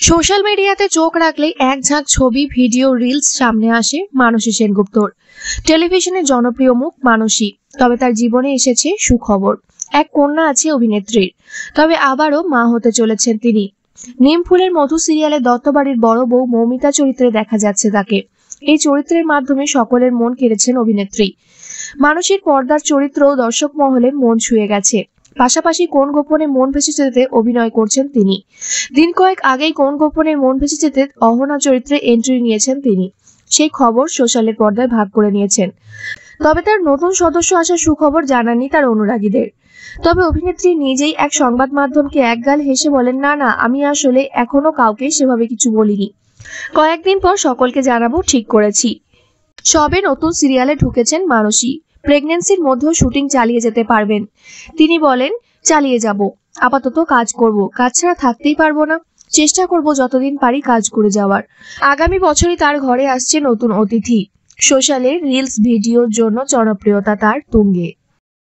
Social মিডিয়াতে চোখ রাখলেই এক ঝাঁক ছবি, ভিডিও, রিলস সামনে আসে মানসী সেনগুপ্তর। টেলিভিশনের জনপ্রিয় মুখ মানসী, তবে তার জীবনে এসেছে সুখবর। এক কন্যা আছে অভিনেত্রীর, তবে আবারও মা হতে চলেছেন তিনি। নিমফুলের মধু সিরিয়ালে দত্তবাড়ির বড় বউ মৌমিতা চরিত্রে দেখা যাচ্ছে তাকে। এই চরিত্রের মাধ্যমে সকলের মন কেড়েছেন অভিনেত্রী। মানসীর পর্দার চরিত্রও দর্শক মহলে মন ছুঁয়ে গেছে। পাশাপাশি কোন গোপনে মন ভেসে যেতে অভিনয় করছেন তিনি। দিন কয়েক আগেই কোন গোপনে মন ভেসে যেতে অহনা চরিত্রে এন্ট্রি নিয়েছেন তিনি। সেই খবর সোশ্যালের পর্দায় ভাগ করে নিয়েছেন। তবে তার নতুন সদস্য আসার সুখবর জানাননি তার অনুরাগীদের। তবে অভিনেত্রী নিজেই এক সংবাদ মাধ্যমকে একগাল হেসে বলেন, না না, আমি আসলে এখনো কাউকে সেভাবে কিছু বলিনি। কয়েকদিন পর সকলকে জানাবো ঠিক করেছি। সবে নতুন সিরিয়ালে ঢুকেছেন মানসী। প্রেগন্যান্সির মধ্যেও শুটিং চালিয়ে যেতে পারবেন। তিনি বলেন, চালিয়ে যাব, আপাতত কাজ করব, কাজ ছাড়া থাকতেই পারবো না। চেষ্টা করব যতদিন পারি কাজ করে যাওয়ার। আগামী বছরই তার ঘরে আসছে নতুন অতিথি। সোশ্যালে রিলস ভিডিওর জন্য জনপ্রিয়তা তার তুঙ্গে।